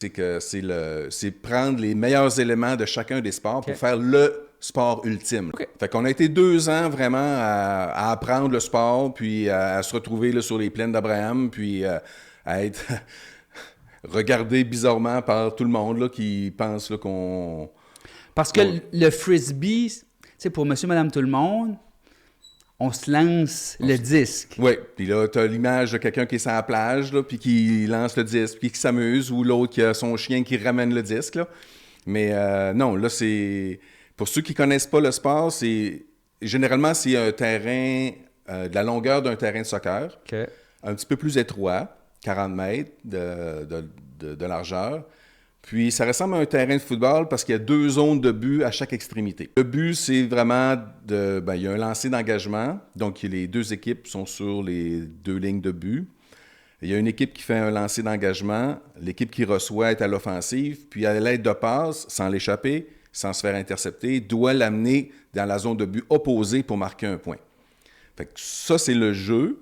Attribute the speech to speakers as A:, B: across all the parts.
A: C'est prendre les meilleurs éléments de chacun des sports pour faire le sport ultime. Fait qu'on a été 2 ans vraiment à apprendre le sport, puis à se retrouver là, sur les plaines d'Abraham, puis à être regardé bizarrement par tout le monde là, qui pense là, qu'on...
B: Parce que le frisbee, c'est pour monsieur, madame, tout le monde, on se lance le disque.
A: Oui, puis là, tu as l'image de quelqu'un qui est sur la plage, là, puis qui lance le disque, puis qui s'amuse, ou l'autre qui a son chien qui ramène le disque. Là. Mais non, là, c'est... Pour ceux qui ne connaissent pas le sport, généralement, c'est un terrain de la longueur d'un terrain de soccer, un petit peu plus étroit, 40 mètres de largeur. Puis, ça ressemble à un terrain de football parce qu'il y a 2 zones de but à chaque extrémité. Le but, c'est vraiment il y a un lancer d'engagement. Donc, les 2 équipes sont sur les 2 lignes de but. Il y a une équipe qui fait un lancer d'engagement. L'équipe qui reçoit est à l'offensive. Puis, à l'aide de passe, sans l'échapper, sans se faire intercepter, doit l'amener dans la zone de but opposée pour marquer un point. Fait que ça, c'est le jeu.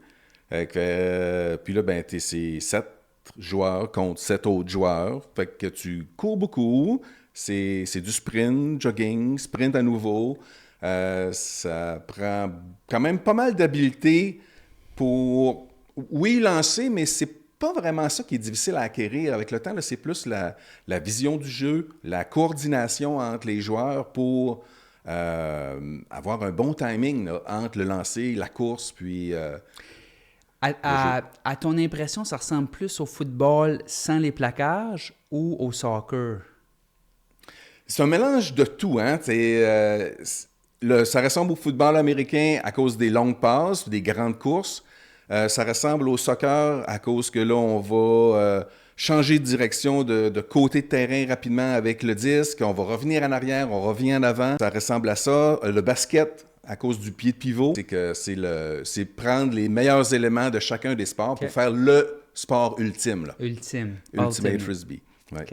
A: Puis là, c'est 7 joueurs contre 7 autres joueurs. Fait que tu cours beaucoup. C'est du sprint, jogging, sprint à nouveau. Ça prend quand même pas mal d'habileté pour, oui, lancer, mais c'est pas vraiment ça qui est difficile à acquérir. Avec le temps, là, c'est plus la vision du jeu, la coordination entre les joueurs pour avoir un bon timing là, entre le lancer, la course, puis...
B: À ton impression, ça ressemble plus au football sans les plaquages ou au soccer?
A: C'est un mélange de tout. Hein? Ça ressemble au football américain à cause des longues passes, des grandes courses. Ça ressemble au soccer à cause que là, on va changer de direction de côté de terrain rapidement avec le disque. On va revenir en arrière, on revient en avant. Ça ressemble à ça. Le basket, à cause du pied de pivot, c'est prendre les meilleurs éléments de chacun des sports pour faire le sport ultime. Là.
B: Ultimate
A: Ultimate Frisbee. Ouais.